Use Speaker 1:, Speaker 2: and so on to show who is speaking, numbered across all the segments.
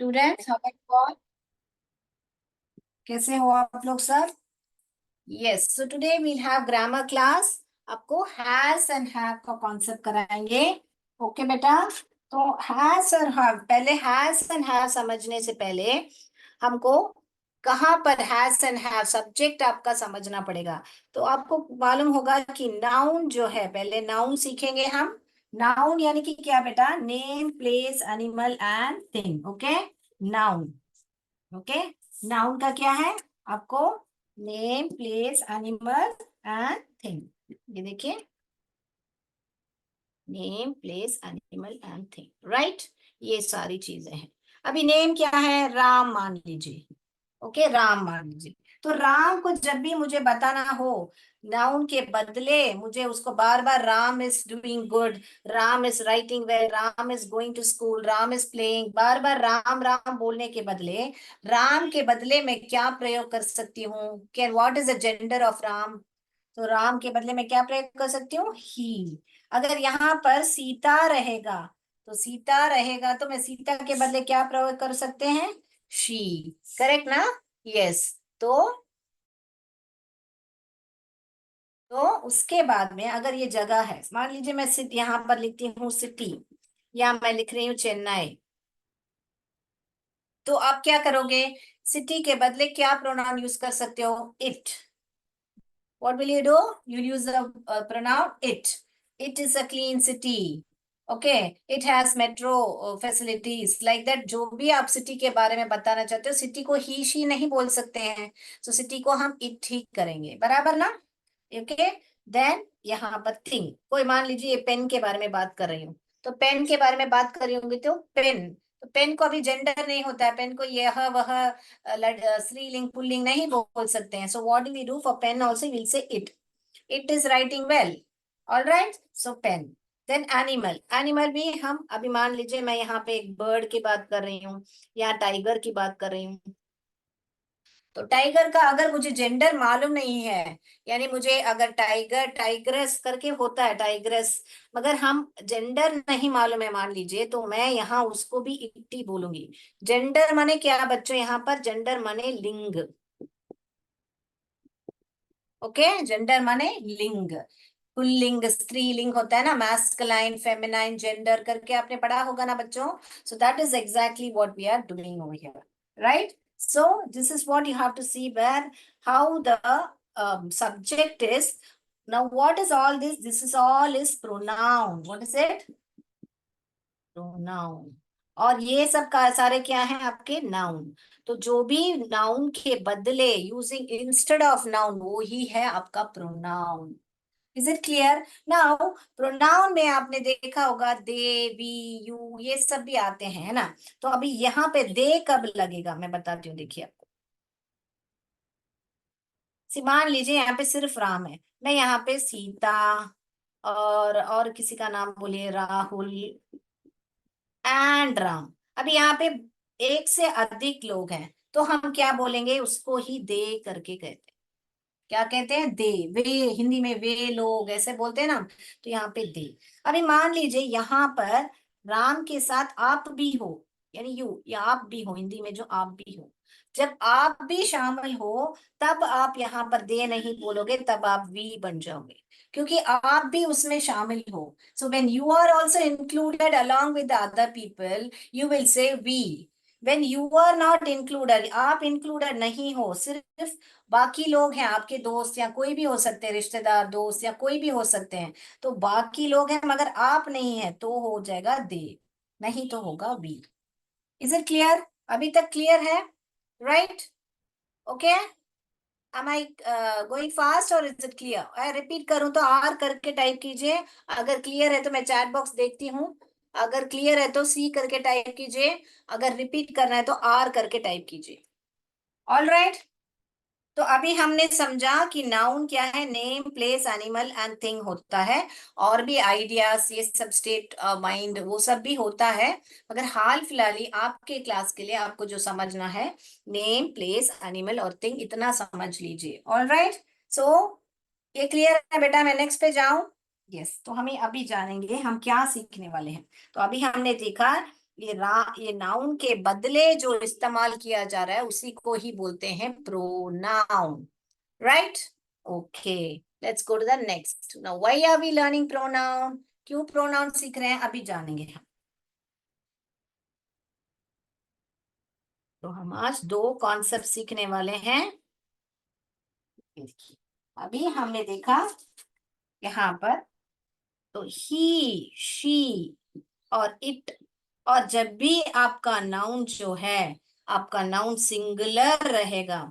Speaker 1: Students, how are you all? कैसे हो आप लोग सब? Yes, so today we'll have grammar class. आपको हैज एंड हैव का कॉन्सेप्ट कराएंगे। ओके बेटा। तो हैज और हैव, पहले हैज एंड हैव समझने से पहले हमको कहाँ पर हैज एंड हैव सब्जेक्ट आपका समझना पड़ेगा। तो आपको मालूम होगा कि नाउन जो है, पहले नाउन सीखेंगे हम। नाउन यानी कि क्या बेटा? Name, place, animal and thing. Okay, noun. Okay, noun का क्या है आपको? Name, place, animal and thing. ये देखिए, name, place, animal and thing, right. ये सारी चीजें हैं। अभी नेम क्या है? राम मान लीजिए। ओके, राम मान लीजिए। तो राम को जब भी मुझे बताना हो, नाउन के बदले मुझे उसको बार बार Ram is doing good, Ram is writing well, Ram is going to school, Ram is playing, बार बार राम राम बोलने के बदले राम के बदले मैं क्या प्रयोग कर सकती हूँ? Can what is the gender of Ram? तो राम के बदले मैं क्या प्रयोग कर सकती हूँ? ही। अगर यहाँ पर सीता रहेगा, तो सीता रहेगा तो मैं सीता के बदले क्या प्रयोग कर सकते हैं? शी। करेक्ट ना? यस। तो उसके बाद में अगर ये जगह है, मान लीजिए मैं यहाँ पर लिखती हूँ सिटी, या मैं लिख रही हूँ चेन्नई, तो आप क्या करोगे? सिटी के बदले क्या प्रोनाउन यूज कर सकते हो? It. What will you do? You use the pronoun it. It is a clean city. Okay. It has metro facilities. Like that, जो भी आप सिटी के बारे में बताना चाहते हो, सिटी को ही शी नहीं बोल सकते हैं। तो सिटी को हम इट ही करेंगे, बराबर ना? ओके। देन यहाँ पर थिंग, कोई मान लीजिए पेन के बारे में बात कर रही हूँ, तो पेन के बारे में बात कर रही होंगी तो पेन। तो पेन को अभी जेंडर नहीं होता है, पेन को यह वह स्त्रीलिंग पुल्लिंग नहीं बोल सकते हैं। So what do we do for pen? Also will say it. It is writing well. All right, so pen. Then animal, animal भी हम अभी मान लीजिए मैं यहाँ पे एक बर्ड की बात कर रही हूँ, या टाइगर की बात कर रही हूँ। तो टाइगर का अगर मुझे जेंडर मालूम नहीं है, यानी मुझे अगर टाइगर टाइग्रेस करके होता है टाइग्रेस, मगर हम जेंडर नहीं मालूम है मान लीजिए, तो मैं यहाँ उसको भी इटी बोलूंगी। जेंडर माने क्या बच्चों? यहाँ पर जेंडर माने लिंग। ओके, जेंडर माने लिंग। पुल्लिंग स्त्रीलिंग होता है ना, मैस्कुलाइन फेमिनाइन जेंडर करके आपने पढ़ा होगा ना बच्चों। So that is exactly what we are doing over here, right? So this is what you have to see, where how the subject is. Now what is all this? This is all is pronoun. What is it? Pronoun. और ये सब का सारे क्या है? आपके noun. तो जो भी नाउन के बदले यूजिंग इंस्टेड ऑफ नाउन, वो ही है आपका pronoun. Is it clear now? Pronoun में आपने देखा होगा दे, वी, यू, ये सब भी आते हैं, है ना? तो अभी यहाँ पे दे कब लगेगा मैं बताती हूँ, देखिए आपको। मान लीजिए यहाँ पे सिर्फ राम है, मैं यहाँ पे सीता और किसी का नाम बोलिए, राहुल एंड राम। अभी यहाँ पे एक से अधिक लोग हैं, तो हम क्या बोलेंगे? उसको ही दे करके कहते हैं। क्या कहते हैं? दे। वे, हिंदी में वे लोग ऐसे बोलते हैं ना, तो यहाँ पे दे। अभी मान लीजिए यहाँ पर राम के साथ आप भी हो, यानी यू, या आप भी हो, हिंदी में जो आप भी हो, जब आप भी शामिल हो तब आप यहाँ पर दे नहीं बोलोगे, तब आप वी बन जाओगे, क्योंकि आप भी उसमें शामिल हो। So when you are also included along with the other people, you will say we. When you are not included, आप इंक्लूडेड नहीं हो, सिर्फ बाकी लोग हैं आपके दोस्त, या कोई भी हो सकते हैं, रिश्तेदार, दोस्त, या कोई भी हो सकते हैं, तो बाकी लोग हैं मगर आप नहीं है, तो हो जाएगा दे, नहीं तो होगा वी। Is it clear? अभी तक क्लियर है? Right? Okay. Am I going fast और is it clear? I repeat करूं तो आर करके टाइप कीजिए। अगर क्लियर है तो मैं चैट बॉक्स देखती हूँ। अगर क्लियर है तो सी करके टाइप कीजिए। अगर रिपीट करना है तो आर करके टाइप कीजिए। All right. तो अभी हमने समझा कि नाउन क्या है? Name, place, animal and thing होता है। और भी आइडियाज, ये सब स्टेट माइंड, वो सब भी होता है। मगर हाल फिलहाल ही आपके क्लास के लिए आपको जो समझना है, नेम, प्लेस, एनिमल और थिंग, इतना समझ लीजिए। All right. सो ये क्लियर है बेटा? मैं नेक्स्ट पे जाऊं? यस। तो हमें अभी जानेंगे हम क्या सीखने वाले हैं। तो अभी हमने देखा ये नाउन के बदले जो इस्तेमाल किया जा रहा है उसी को ही बोलते हैं pronoun, right? Okay, let's go to the next. Now why are we learning pronoun? क्यों प्रोनाउन सीख रहे हैं अभी जानेंगे हम। तो हम आज दो कॉन्सेप्ट सीखने वाले हैं। अभी हमने देखा यहाँ पर, तो ही, शी और इट, और जब भी आपका नाउन जो है, आपका नाउन सिंगुलर रहेगा,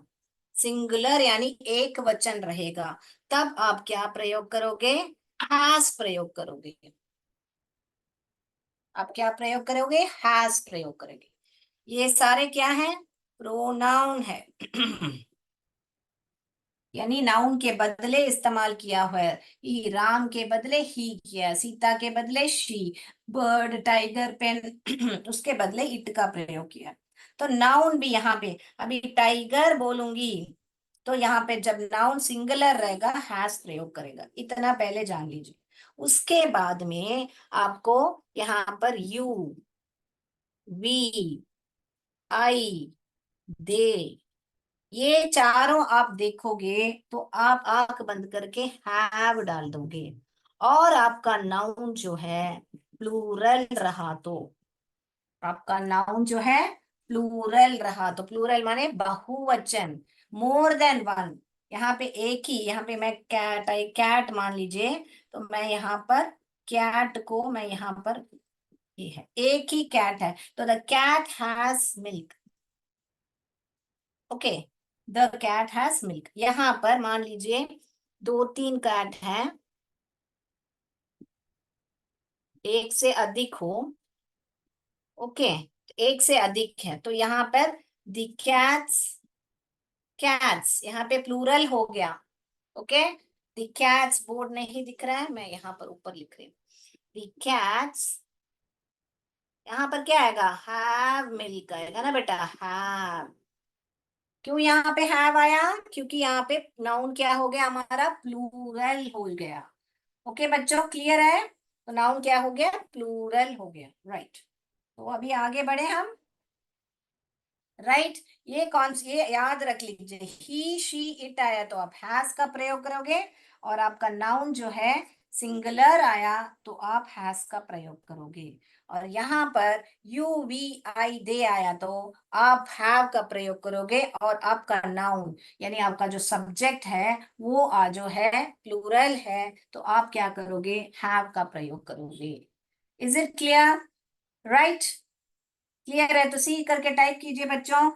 Speaker 1: सिंगुलर यानी एक वचन रहेगा, तब आप क्या प्रयोग करोगे? हैज प्रयोग करोगे। आप क्या प्रयोग करोगे? हैज प्रयोग करोगे। ये सारे क्या है? प्रोनाउन है। यानी नाउन के बदले इस्तेमाल किया हुआ है। ई राम के बदले ही किया, सीता के बदले शी, बर्ड, टाइगर, पेन उसके बदले इट का प्रयोग किया। तो नाउन भी यहाँ पे, अभी टाइगर बोलूंगी तो यहाँ पे जब नाउन सिंगुलर रहेगा हैज प्रयोग करेगा, इतना पहले जान लीजिए। उसके बाद में आपको यहाँ पर यू, वी, आई, दे, ये चारों आप देखोगे तो आप आंख बंद करके हैव डाल दोगे, और आपका नाउन जो है प्लूरल रहा तो, आपका नाउन जो है प्लूरल रहा तो, प्लूरल माने बहुवचन, मोर देन वन। यहाँ पे एक ही, यहाँ पे मैं कैट, आई कैट मान लीजिए, तो मैं यहाँ पर कैट को मैं यहाँ पर, ये है एक ही कैट है, तो the cat has milk. Okay, the cat has milk. यहाँ पर मान लीजिए दो तीन कैट हैं, एक से अधिक हो, ओके, एक से अधिक है, तो यहाँ पर द कैट्स, कैट्स यहाँ पे प्लूरल हो गया। ओके, द कैट्स, बोर्ड नहीं दिख रहा है, मैं यहाँ पर ऊपर लिख रही हूँ, द कैट्स, यहाँ पर क्या आएगा? हैव मिल्क आएगा ना बेटा, हैव। क्यों यहाँ पे हैव आया? क्योंकि यहाँ पे नाउन क्या हो गया हमारा? प्लूरल हो गया। ओके बच्चों, क्लियर है? तो नाउन क्या हो गया? प्लूरल हो गया, राइट। तो अभी आगे बढ़े हम, राइट। ये कौन, ये याद रख लीजिए, ही, शी, इट आया तो आप हैज का प्रयोग करोगे, और आपका नाउन जो है सिंगुलर आया तो आप हैज का प्रयोग करोगे, और यहाँ पर यू, वी, आई, दे आया तो आप हैव का प्रयोग करोगे, और आपका नाउन यानी आपका जो सब्जेक्ट है वो जो है प्लूरल है, तो आप क्या करोगे? हैव का प्रयोग करोगे। Is it clear? Right, clear है तो सी करके टाइप कीजिए बच्चों।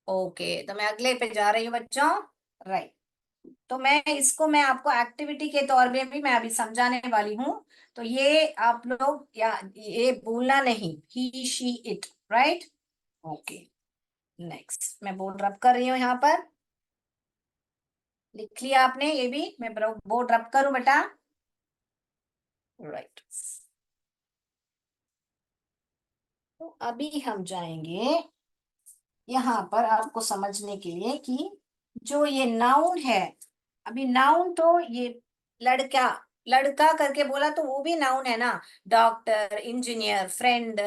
Speaker 1: ओके, तो मैं अगले पे जा रही हूँ बच्चों, राइट। तो मैं आपको एक्टिविटी के तौर पे भी मैं अभी समझाने वाली हूँ, तो ये आप लोग या ये भूलना नहीं, he, she, it, right. Okay, next मैं बोर्ड रब कर रही हूँ यहाँ पर, लिख लिया आपने ये भी? मैं बोर्ड रब करूँ बेटा? राइट। तो अभी हम जाएंगे यहाँ पर आपको समझने के लिए कि जो ये नाउन है, अभी नाउन तो ये लड़का, लड़का करके बोला तो वो भी नाउन है ना, डॉक्टर, इंजीनियर, फ्रेंड,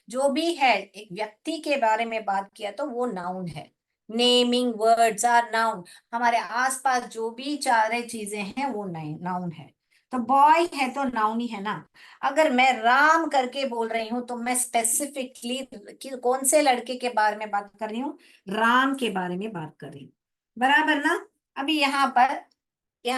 Speaker 1: जो भी है, एक व्यक्ति के बारे में बात किया तो वो नाउन है। Naming words are noun. हमारे आसपास जो भी चारे चीजें हैं वो नाउन है। तो बॉय है तो नाउन ही है ना। अगर मैं राम करके बोल रही हूँ तो मैं स्पेसिफिकली कौन से लड़के के बारे में बात कर रही हूँ? राम के बारे में बात कर रही हूँ, बराबर ना? अभी यहाँ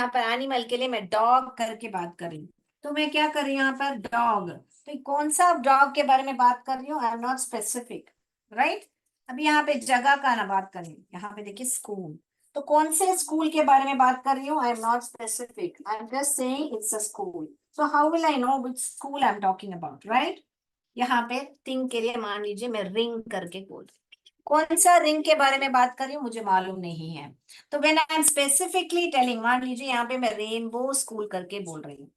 Speaker 1: पर एनिमल के लिए मैं डॉग करके बात कर रही हूँ, तो मैं क्या कर रही हूँ यहाँ पर? डॉग। तो कौन सा डॉग के बारे में बात कर रही हूँ? I am not specific, right. अभी यहाँ पे जगह का ना बात कर रही हूँ, यहाँ पे देखिए स्कूल, तो कौन से स्कूल के बारे में बात कर रही हूँ? I am not specific, I am just saying it's a school. So how will I know which school I am talking about, right. यहाँ पे थिंग के लिए मान लीजिए मैं रिंग करके बोल, कौन सा रिंग के बारे में बात कर रही हूँ मुझे मालूम नहीं है। तो when I am specifically telling, मान लीजिए यहाँ पे मैं रेनबो स्कूल करके बोल रही हूँ,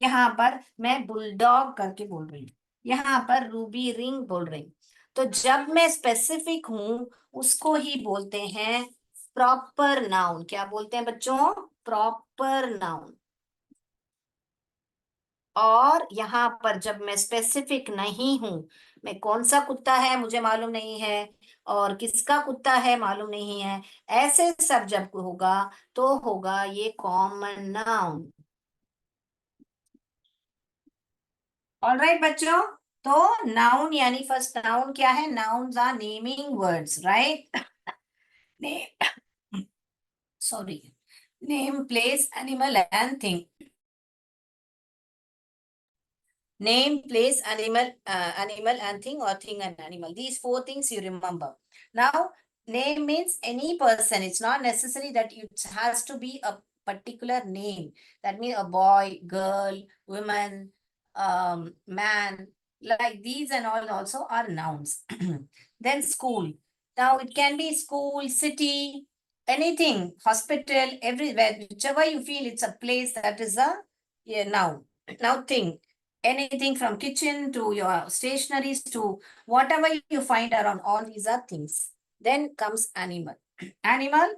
Speaker 1: यहाँ पर मैं बुलडॉग करके बोल रही हूँ, यहाँ पर रूबी रिंग बोल रही हूँ, तो जब मैं स्पेसिफिक हूं उसको ही बोलते हैं प्रॉपर नाउन। क्या बोलते हैं बच्चों? Proper noun. और यहाँ पर जब मैं स्पेसिफिक नहीं हूं, मैं कौन सा कुत्ता है मुझे मालूम नहीं है, और किसका कुत्ता है मालूम नहीं है, ऐसे सब जब होगा तो होगा ये कॉमन नाउन। ऑलराइट बच्चों, तो नाउन यानी फर्स्ट नाउन क्या है? Nouns are naming words, right? Sorry, name, place, animal and thing. Name, place, animal and thing, or thing and animal. These four things you remember. Now, name means any person. It's not necessary that it has to be a particular name. That means a boy, girl, woman, man. Like these and all also are nouns. Then school. Now it can be school, city, anything, hospital, everywhere. Whichever you feel it's a place, that is a, yeah, noun. Now thing, anything from kitchen to your stationaries to whatever you find around, all these are things. Then comes animal. Animal,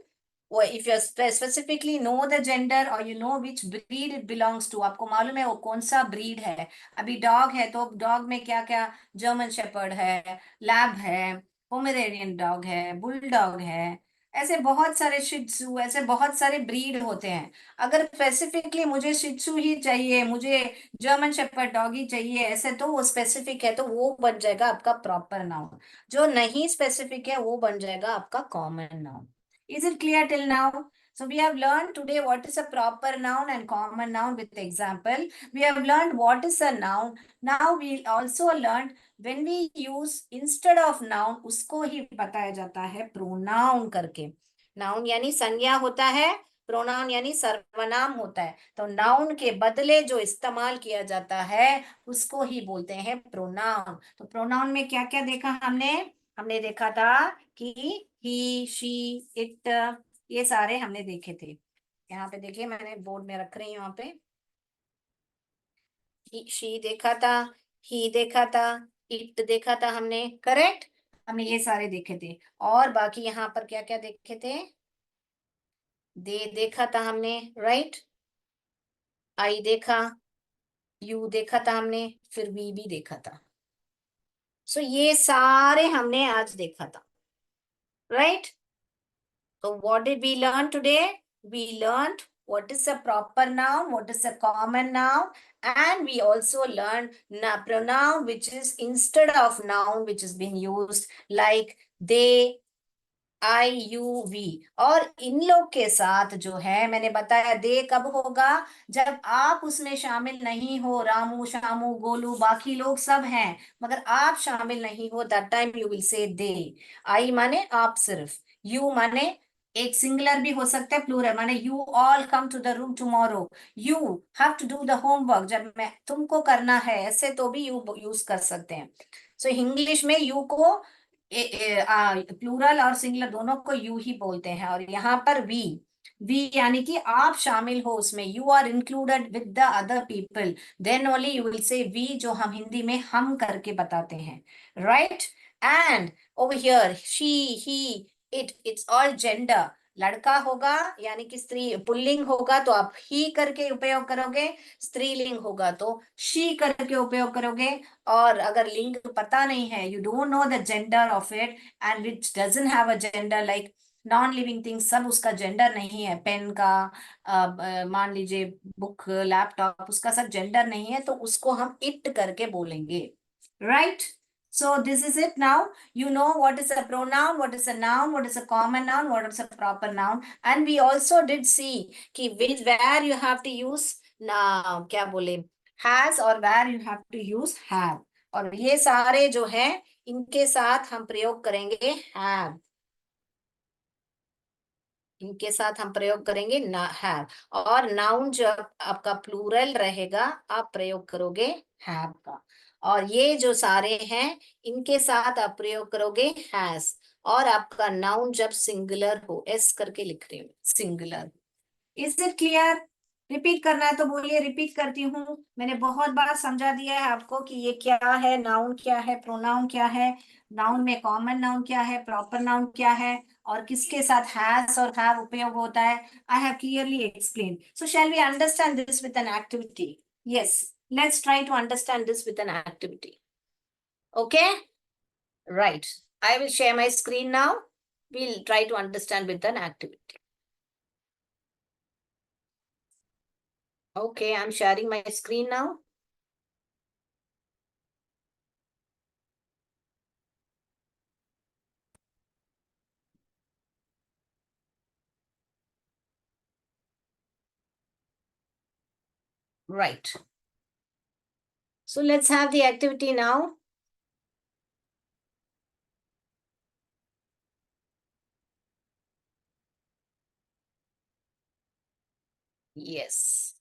Speaker 1: or if you specifically know the gender or you know which breed it belongs to, आपको मालूम है वो कौन सा breed है। अभी dog है तो dog में क्या क्या, German Shepherd है, lab है, Pomeranian dog है, bulldog है, ऐसे बहुत सारे शिट्सू, ऐसे बहुत सारे ब्रीड होते हैं। अगर स्पेसिफिकली मुझे शिट्सू ही चाहिए, मुझे जर्मन शेफर्ड डॉग ही चाहिए, ऐसे तो वो स्पेसिफिक है तो वो बन जाएगा आपका प्रॉपर नाउन। जो नहीं स्पेसिफिक है वो बन जाएगा आपका common noun. Is it clear till now? So we have learned today what is a proper noun and common noun with example. We have learned what is a noun. Now we also learned when we use instead of noun, उसको ही बताया जाता है pronoun करके। Noun यानी संज्ञा होता है, pronoun यानी सर्वनाम होता है। तो नाउन के बदले जो इस्तेमाल किया जाता है उसको ही बोलते हैं प्रोनाउन। तो प्रोनाउन में क्या क्या देखा हमने? हमने देखा था कि ही, शी, इट, ये सारे हमने देखे थे। यहाँ पे देखिए, मैंने बोर्ड में रख रही हूँ यहाँ पे। शी देखा था, ही देखा था, इट देखा था हमने, करेक्ट? हमने ये सारे देखे थे। और बाकी यहाँ पर क्या क्या देखे थे? दे देखा था हमने, राइट? आई देखा, यू देखा था हमने, फिर वी भी देखा था। सो ये सारे हमने आज देखा था, right? So what did we learn today? We learned what is a proper noun, what is a common noun, and we also learned pronoun which is instead of noun which has been used like they, I, you, we. और इन लोग के साथ जो है मैंने बताया, दे कब होगा? जब आप उसमें शामिल नहीं हो, रामू, श्यामू, गोलू, बाकी लोग सब हैं मगर आप शामिल नहीं हो, दैट टाइम यू विल से दे। आई माने आप सिर्फ, यू माने एक सिंगुलर भी हो सकता है, प्लूरल माने you all come to the room tomorrow, you have to do the homework, जब मैं तुमको करना है, ऐसे तो भी यू यूज कर सकते हैं। सो इंग्लिश में यू को प्लूरल और सिंगुलर दोनों को यू ही बोलते हैं। और यहाँ पर वी यानी कि आप शामिल हो उसमें, you are included with the other people, then only you will say we, जो हम हिंदी में हम करके बताते हैं, right? And over here she, he, it's all gender. लड़का होगा यानी कि स्त्री पुल्लिंग होगा तो आप ही करके उपयोग करोगे, स्त्रीलिंग होगा तो शी करके उपयोग करोगे। और अगर लिंग पता नहीं है, you don't know the gender of it, and which doesn't have a gender, like non living things, सब उसका जेंडर नहीं है, पेन का, मान लीजिए बुक, लैपटॉप, उसका सब जेंडर नहीं है, तो उसको हम इट करके बोलेंगे, right? So this is it now. You know what is a pronoun, what is a noun, what is a common noun, what is a proper noun. And we also did see कि where you have to use ना, क्या बोले, has, और where you have to use have। और ये सारे जो है इनके साथ हम प्रयोग करेंगे have, इनके साथ हम प्रयोग करेंगे ना हैव। और नाउन जब आपका प्लूरल रहेगा आप प्रयोग करोगे हैव का। और ये जो सारे हैं इनके साथ आप प्रयोग करोगे हैज। और आपका नाउन जब सिंगुलर हो, एस करके लिख रही हूँ, singular. Is it clear? Repeat करना है तो बोलिए, रिपीट करती हूँ। मैंने बहुत बार समझा दिया है आपको कि ये क्या है, नाउन क्या है, प्रोनाउन क्या है, नाउन में कॉमन नाउन क्या है, प्रॉपर नाउन क्या है, और किसके साथ हैज और हैव उपयोग होता है। I have clearly explain. So shall we understand this with an activity? Yes. Let's try to understand this with an activity. Okay? Right. I will share my screen now. We'll try to understand with an activity. Okay, I'm sharing my screen now. Right. So let's have the activity now. Yes.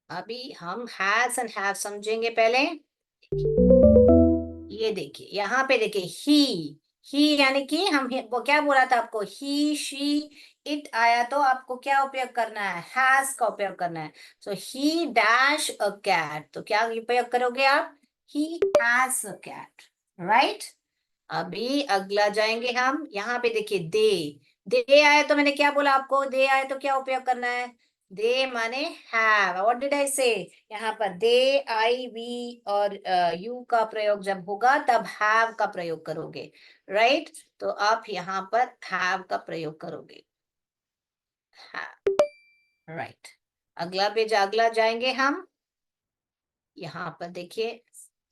Speaker 1: अभी हम has and have समझेंगे पहले। ये देखिए यहाँ पे देखिए ही यानी कि वो क्या बोला था आपको, ही शी इट आया तो आपको क्या उपयोग करना है, हैज का उपयोग करना है। सो ही डैश अ कैट, तो क्या उपयोग करोगे आप, he has a cat. Right. अभी अगला जाएंगे हम, यहाँ पे देखिए दे आए तो मैंने क्या बोला आपको, दे आए तो क्या उपयोग करना है, दे माने हैव। व्हाट डिड आई से, यहाँ पर दे आई वी और यू का प्रयोग जब होगा तब हैव का प्रयोग करोगे। राइट। तो आप यहाँ पर हैव का प्रयोग करोगे, राइट। अगला पेज, अगला जाएंगे हम, यहाँ पर देखिए,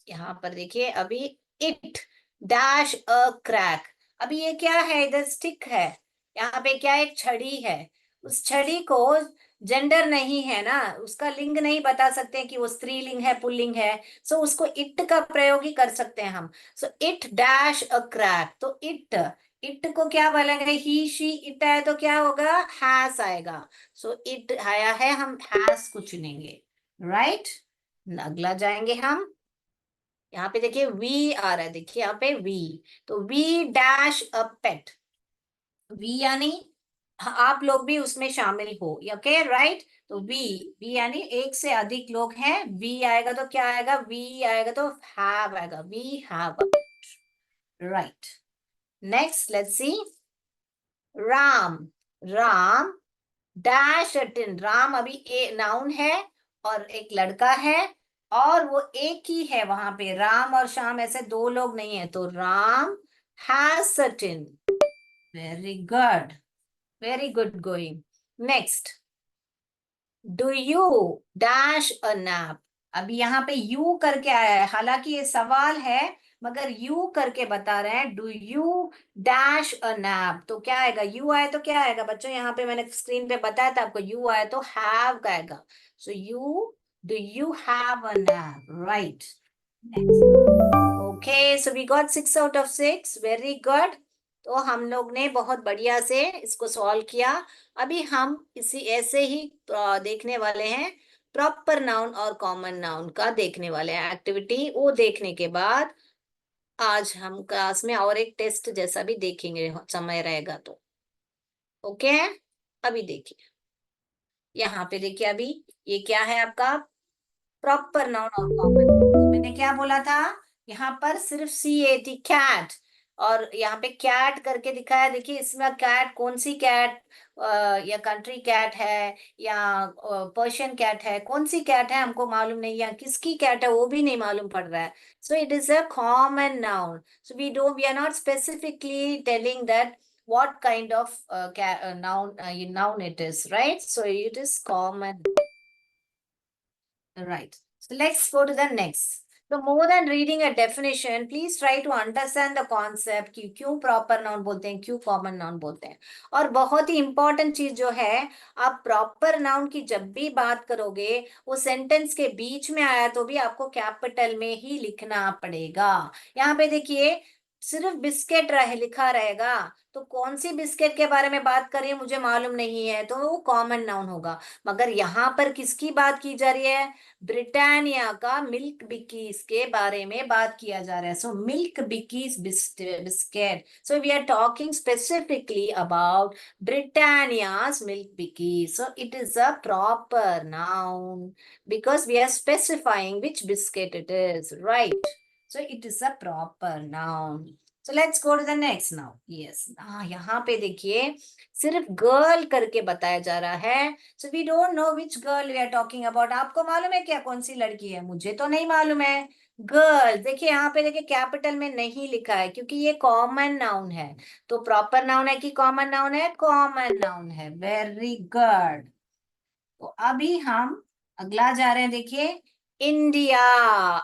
Speaker 1: यहाँ पर देखिए अभी इट डैश अ क्रैक। अभी ये क्या है, इधर स्टिक है, यहाँ पे क्या एक छड़ी है। उस छड़ी को जेंडर नहीं है ना, उसका लिंग नहीं बता सकते कि वो स्त्रीलिंग है पुल्लिंग है। सो उसको इट का प्रयोग ही कर सकते हैं हम। So it dash a crack, तो इट को क्या बोलेंगे, ही शी इट आया तो क्या होगा, हैस आएगा। सो इट आया है, हम हैस को चुनेंगे। राइट। अगला जाएंगे हम, यहाँ पे देखिए वी आ रहा है, देखिए यहाँ पे वी, तो we dash a pet. We यानी आप लोग भी उसमें शामिल हो, ओके राइट। तो वी यानी एक से अधिक लोग हैं, वी आएगा तो क्या आएगा, वी आएगा तो हैव आएगा, we have. Right. Next let's see, Ram Ram dash tin. Ram अभी ए नाउन है और एक लड़का है, और वो एक ही है वहां पे, राम और श्याम ऐसे दो लोग नहीं है, तो Ram has certain. Very good, very good going. Next, do you dash a nap. अभी यहाँ पे यू करके आया है, हालांकि ये सवाल है मगर यू करके बता रहे हैं, do you dash a nap, तो क्या आएगा, यू आए तो क्या आएगा बच्चों, यहाँ पे मैंने स्क्रीन पे बताया था आपको, यू आए तो हैव का आएगा। So you, do you have a nap, right. Okay, so we got 6 out of 6, very good. तो हम लोग ने बहुत बढ़िया से इसको सॉल्व किया। अभी हम इसी ऐसे ही देखने वाले हैं, प्रॉपर नाउन और कॉमन नाउन का देखने वाले हैं एक्टिविटी। वो देखने के बाद आज हम क्लास में और एक टेस्ट जैसा भी देखेंगे, समय रहेगा तो। ओके, अभी देखिए यहाँ पे देखिए, अभी ये क्या है आपका, प्रॉपर नाउन और कॉमन। तो मैंने क्या बोला था, यहाँ पर सिर्फ सी ए थी, कैट, और यहाँ पे कैट करके दिखाया। देखिए इसमें कैट कौन सी कैट, या कंट्री कैट है या पर्शियन कैट है, कौन सी कैट है हमको मालूम नहीं, या किसकी कैट है वो भी नहीं मालूम पड़ रहा है। So it is a common noun. So we are not specifically telling that what kind of noun it is, right? So it is common. Right. So let's go to the next. So more than reading a definition, please try to understand the concept कि क्यों proper noun बोलते हैं, क्यों common noun बोलते हैं। और बहुत ही important चीज जो है, आप proper noun की जब भी बात करोगे, वो सेंटेंस के बीच में आया तो भी आपको कैपिटल में ही लिखना पड़ेगा। यहाँ पे देखिए सिर्फ बिस्किट रहे लिखा रहेगा, तो कौन सी बिस्किट के बारे में बात कर रही है मुझे मालूम नहीं है, तो वो कॉमन नाउन होगा। मगर यहाँ पर किसकी बात की जा रही है, ब्रिटानिया का मिल्क बिकीज के बारे में बात किया जा रहा है। So Milk Bikis biscuit, so we are talking specifically about Britannia's Milk Bikis. So it is a proper noun because we are specifying which biscuit it is, right? So it is a proper noun. So let's go to the next now. Yes, हाँ यहाँ पे देखिए सिर्फ girl करके बताया जा रहा है। So we don't know which girl we are talking about. आपको मालूम है क्या कौन सी लड़की है? मुझे तो नहीं मालूम है। गर्ल, देखिए यहाँ पे देखिए कैपिटल में नहीं लिखा है क्योंकि ये कॉमन नाउन है। तो प्रॉपर नाउन है कि कॉमन नाउन है? कॉमन नाउन है। Very good. तो अभी हम अगला जा रहे हैं, देखिए इंडिया।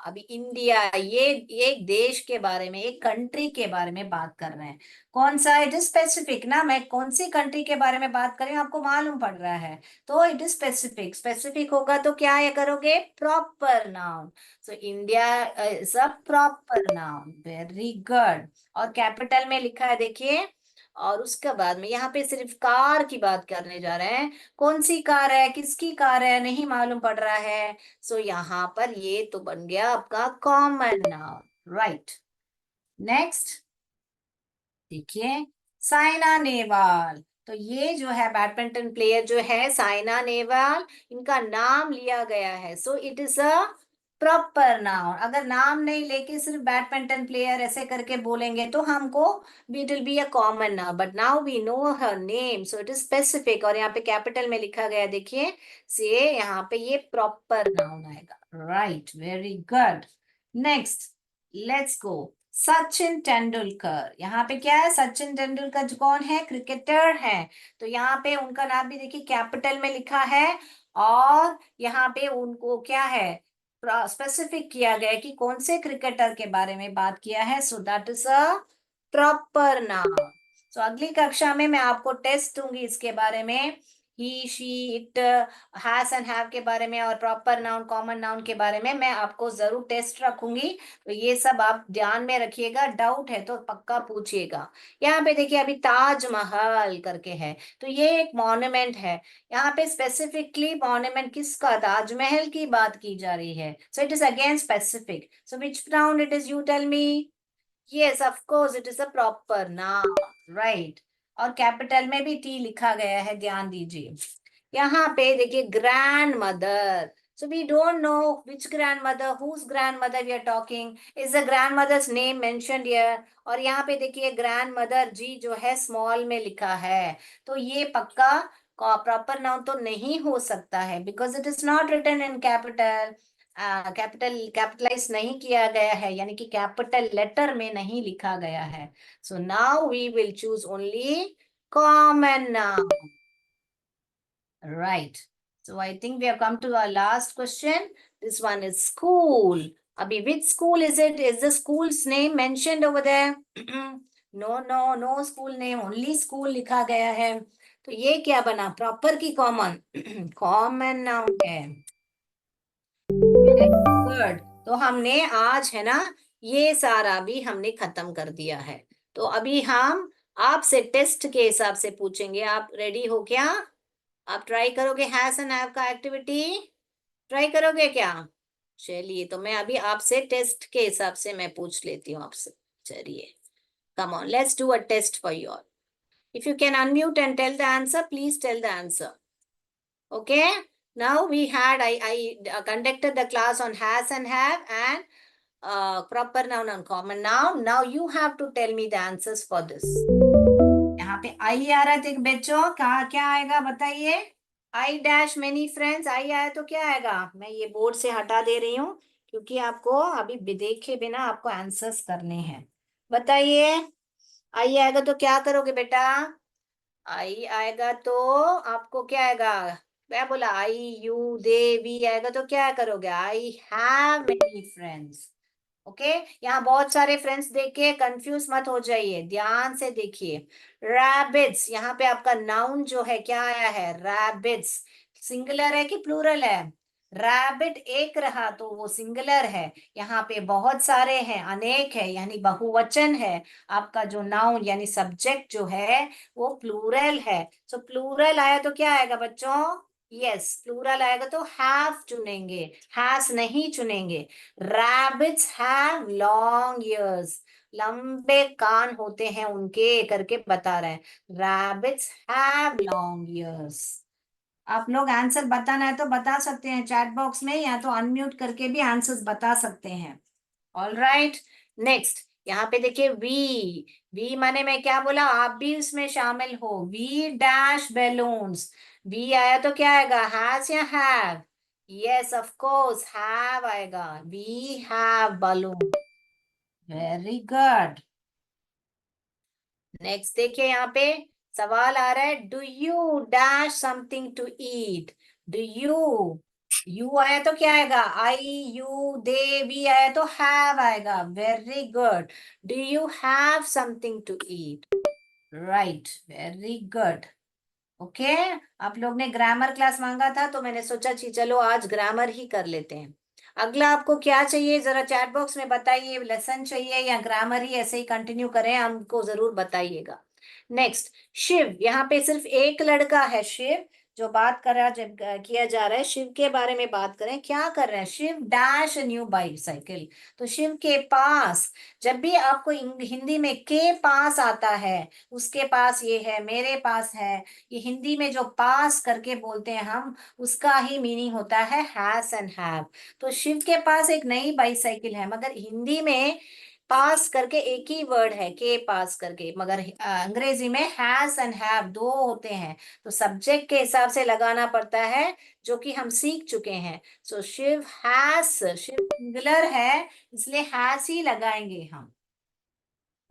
Speaker 1: अभी इंडिया ये एक देश के बारे में, एक कंट्री के बारे में बात कर रहे हैं। कौन सा? इट इज स्पेसिफिक ना, मैं कौन सी कंट्री के बारे में बात कर रही हूँ आपको मालूम पड़ रहा है। तो इट इज स्पेसिफिक। स्पेसिफिक होगा तो क्या ये करोगे? Proper noun. So India is a proper noun. Very good. और कैपिटल में लिखा है देखिए। और उसके बाद में यहाँ पे सिर्फ कार की बात करने जा रहे हैं। कौन सी कार है, किसकी कार है, नहीं मालूम पड़ रहा है। सो यहाँ पर ये तो बन गया आपका कॉमन नाउन। राइट। नेक्स्ट देखिए साइना नेहवाल। तो ये जो है बैडमिंटन प्लेयर जो है साइना नेहवाल, इनका नाम लिया गया है। So it is a proper noun. अगर नाम नहीं लेके सिर्फ बैडमिंटन प्लेयर ऐसे करके बोलेंगे तो हमको it will be a common noun, but now we know her name so it is specific. और यहाँ पे कैपिटल में लिखा गया देखिए, से यहाँ पे ये प्रॉपर नाउन आएगा। Right, very good. Next let's go. Sachin Tendulkar. यहाँ पे क्या है? सचिन तेंदुलकर जो कौन है? क्रिकेटर है। तो यहाँ पे उनका नाम भी देखिए कैपिटल में लिखा है। और यहाँ पे उनको क्या है? स्पेसिफिक किया गया है कि कौन से क्रिकेटर के बारे में बात किया है। So that is a proper noun. So अगली कक्षा में मैं आपको टेस्ट दूंगी इसके बारे में। He, she, it, has and have के बारे में और प्रॉपर नाउन, कॉमन नाउन के बारे में मैं आपको जरूर टेस्ट रखूंगी। तो ये सब आप ध्यान में रखिएगा। डाउट है तो पक्का पूछिएगा। यहाँ पे देखिए अभी ताजमहल करके है। तो ये एक मॉन्यूमेंट है। यहाँ पे स्पेसिफिकली मॉन्यूमेंट किसका? ताजमहल की बात की जा रही है। So it is again specific. So which noun it is? You tell me. Yes, of course it is a proper noun. Right. और कैपिटल में भी टी लिखा गया है, ध्यान दीजिए। यहाँ पे देखिए grandmother. So we don't know which grandmother, whose grandmother we are talking. Is the grandmother's name mentioned here? और यहाँ पे देखिए ग्रैंड मदर जी जो है स्मॉल में लिखा है। तो ये पक्का प्रॉपर नाउन तो नहीं हो सकता है because it is not written in capital. Capitalize नहीं किया गया है, यानी कि कैपिटल लेटर में नहीं लिखा गया है। So now we will choose only common noun. Right. So I think we have come to our last question. This one is school. Abhi, which school is it? Is the school's name mentioned over there? No, no, no school name. Only school लिखा गया है। तो ये क्या बना? Proper की common? Common noun है। Good. तो हमने आज है ना ये सारा भी हमने खत्म कर दिया है। तो अभी हम आपसे टेस्ट के हिसाब से पूछेंगे। आप रेडी हो क्या? आप ट्राई करोगे हैज एंड हैव का एक्टिविटी? ट्राई करोगे क्या? चलिए, तो मैं अभी आपसे टेस्ट के हिसाब से मैं पूछ लेती हूँ आपसे। चलिए, come on, let's do a test for you all. If you can unmute and tell the answer, please tell the answer. Okay, now we had I conducted the class on has and have and proper noun and common noun. Now you have to tell me the answers for this. यहाँ पे आई आ रहा है, देख बच्चों कहा क्या आएगा बताइए। आई डैश मेनी फ्रेंड्स, आई आया तो क्या आएगा? मैं ये बोर्ड से हटा दे रही हूँ क्योंकि आपको अभी देखे बिना आपको आंसर्स करने हैं। बताइए, आई आएगा तो क्या करोगे बेटा? आई आएगा तो आपको क्या आएगा? मैं बोला आई, यू, दे, वी आएगा तो क्या करोगे? I have many friends. Okay, यहाँ बहुत सारे फ्रेंड्स देख के कंफ्यूज मत हो जाइए, ध्यान से देखिए। रैबिट्स, यहाँ पे आपका नाउन जो है क्या आया है? रैबिट्स। सिंगुलर है कि प्लूरल है? रैबिट एक रहा तो वो सिंगुलर है। यहाँ पे बहुत सारे हैं, अनेक है यानी बहुवचन है। आपका जो नाउन यानी सब्जेक्ट जो है वो प्लूरल है। सो प्लूरल आया तो क्या आएगा बच्चों? यस, प्लूरल आएगा तो हैव चुनेंगे, हैज नहीं चुनेंगे। रैबिट्स हैव लॉन्ग ईयर्स, लंबे कान होते हैं उनके करके बता रहे हैं। Rabbits have long years. आप लोग आंसर बताना है तो बता सकते हैं चैट बॉक्स में, या तो अनम्यूट करके भी आंसर्स बता सकते हैं। All right. नेक्स्ट, यहाँ पे देखिए वी, वी माने मैं क्या बोला, आप भी उसमें शामिल हो। वी डैश बैलून्स, वी आया तो क्या आएगा, हैज या have? Yes of course have आएगा, we have balloon. Very good. Next देखिए यहाँ पे सवाल आ रहा है, do you dash something to eat? Do you आया तो क्या आएगा, आई यू दे, वी आया तो हैव आएगा। Very good. Do you have something to eat? Right, very good. Okay, आप लोग ने ग्रामर क्लास मांगा था तो मैंने सोचा कि चलो आज ग्रामर ही कर लेते हैं। अगला आपको क्या चाहिए जरा चैट बॉक्स में बताइए, लेसन चाहिए या ग्रामर ही ऐसे ही कंटिन्यू करें, हमको जरूर बताइएगा। नेक्स्ट, शिव, यहाँ पे सिर्फ एक लड़का है शिव जो बात कर रहा, जब किया जा रहा है शिव के बारे में बात करें, क्या कर रहे हैं, शिव डैश न्यू बाइसाइकिल। तो शिव के पास, जब भी आपको हिंदी में के पास आता है, उसके पास ये है, मेरे पास है, ये हिंदी में जो पास करके बोलते हैं हम, उसका ही मीनिंग होता है हैज एंड हैव। तो शिव के पास एक नई बाईसाइकिल है, मगर हिंदी में पास करके एक ही वर्ड है, के पास करके, मगर अंग्रेजी में हैज एंड हैव दो होते हैं। तो सब्जेक्ट के हिसाब से लगाना पड़ता है, जो कि हम सीख चुके हैं। सो शिव हैज, शिव सिंगुलर है इसलिए हैज ही लगाएंगे हम।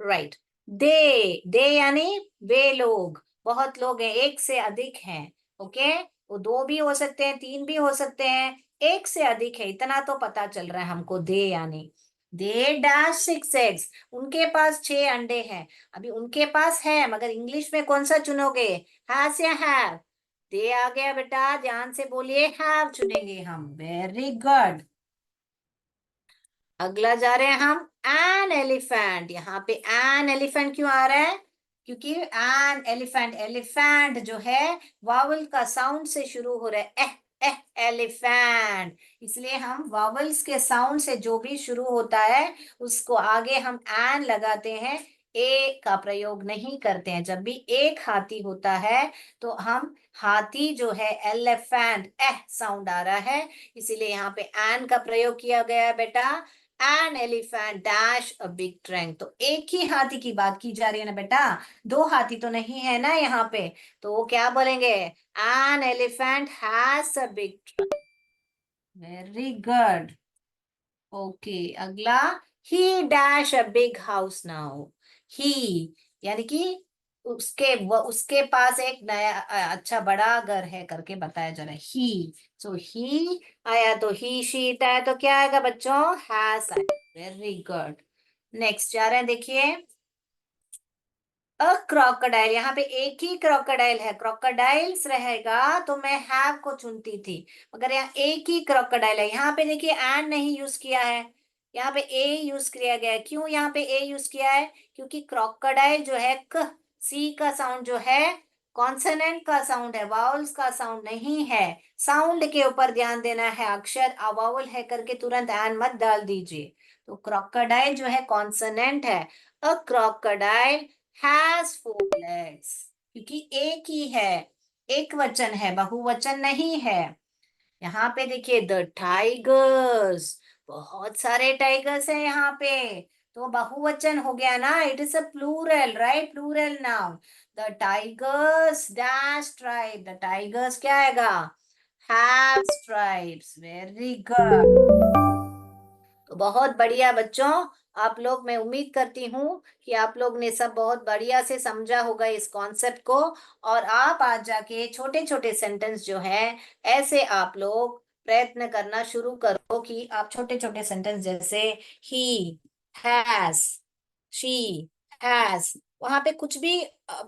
Speaker 1: राइट। दे यानी वे लोग, बहुत लोग हैं, एक से अधिक हैं। ओके, वो दो भी हो सकते हैं, तीन भी हो सकते हैं, एक से अधिक है, इतना तो पता चल रहा है हमको। दे यानी दे डैश सिक्स एग्स, उनके पास 6 अंडे हैं। अभी उनके पास है, मगर इंग्लिश में कौन सा चुनोगे, हैज या हैव? दे आ गया बेटा, ध्यान से बोलिए, हैव चुनेंगे हम। Very good. अगला जा रहे हैं हम, एन एलिफेंट। यहाँ पे एन एलिफेंट क्यों आ रहा है, क्योंकि एन एलिफेंट, एलिफेंट जो है वावल का साउंड से शुरू हो रहा है, एलिफेंट, इसलिए हम वावल्स के साउंड से जो भी शुरू होता है उसको आगे हम एन लगाते हैं, ए का प्रयोग नहीं करते हैं। जब भी एक हाथी होता है तो हम हाथी जो है, एलिफेंट, साउंड आ रहा है, इसीलिए यहाँ पे एन का प्रयोग किया गया है बेटा। An elephant dash a big trunk, तो एक ही हाथी की बात की जा रही है ना बेटा, दो हाथी तो नहीं है ना यहाँ पे। तो वो क्या बोलेंगे, an elephant has a big trunk. Very good. Okay, अगला, he dash a big house now. He यानी कि उसके पास एक नया अच्छा बड़ा घर है करके बताया जा रहा है, ही। सो ही आया तो ही, शीट आया तो क्या आएगा बच्चों, हैज आया। Very good. नेक्स्ट जा रहे हैं, देखिए, अ क्रोकोडाइल, यहाँ पे एक ही क्रोकोडाइल है, क्रोकोडाइल्स रहेगा तो मैं हैव को चुनती थी, मगर यहाँ एक ही क्रोकोडाइल है। यहाँ पे देखिए एंड नहीं यूज किया है, यहाँ पे ए यूज किया गया है। क्यों यहाँ पे ए यूज किया है, क्योंकि क्रोकोडाइल जो है, क सी का साउंड जो है कॉन्सोनेंट का साउंड है, वावल्स का साउंड नहीं है। साउंड के ऊपर ध्यान देना है, अक्षर अवावल है करके तुरंत एन मत डाल दीजिए। तो क्रोकोडाइल जो है कॉन्सोनेंट है। अ क्रोकोडाइल हैज 4 legs, क्योंकि एक ही है, एक वचन है, बहुवचन नहीं है। यहाँ पे देखिए, द टाइगर्स, बहुत सारे टाइगर्स हैं यहाँ पे, तो बहुवचन हो गया ना, it is a plural, right, plural noun. The tigers dash tribe, the tigers क्या आएगा, हैव स्ट्राइप्स। Very good. तो बहुत बढ़िया बच्चों, आप लोग, मैं उम्मीद करती हूँ कि आप लोग ने सब बहुत बढ़िया से समझा होगा इस कॉन्सेप्ट को, और आप आज जाके छोटे छोटे सेंटेंस जो है, ऐसे आप लोग प्रयत्न करना शुरू करो कि आप छोटे छोटे सेंटेंस जैसे ही हैज, शी हैज, वहां पे कुछ भी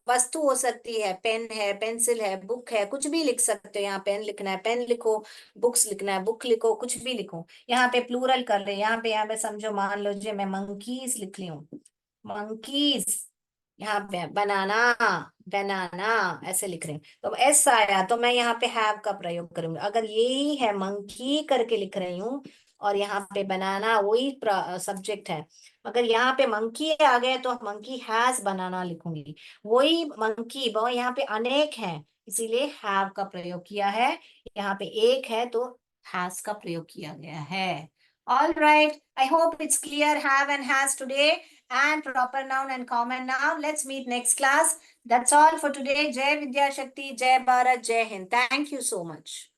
Speaker 1: वस्तु हो सकती है, पेन है, पेंसिल है, बुक है, कुछ भी लिख सकते हो। यहाँ पेन लिखना है पेन लिखो, बुक्स लिखना है बुक लिखो, कुछ भी लिखो। यहाँ पे प्लूरल कर रहे हैं, यहाँ पे समझो, मान लो जी मैं मंकीज लिख ली हूँ, मंकीज। यहाँ पे बनाना, बनाना ऐसे लिख रहे हैं, तो एस आया तो मैं यहाँ पे हैव का प्रयोग करूंगी। अगर यही है मंकी करके लिख रही हूँ, और यहाँ पे बनाना वही सब्जेक्ट है, मगर यहाँ पे मंकी आ गए तो मंकी हैज बनाना लिखूंगी। वही मंकी, वो यहाँ पे अनेक हैं, इसीलिए हैव का प्रयोग किया है। यहाँ पे एक है तो हैज का प्रयोग किया गया है। All right. I hope it's clear have and has today. and proper noun and common noun. Let's meet next class. That's all for today. Jai Vidya Shakti, Jai Bharat, Jai Hind. Thank you so much.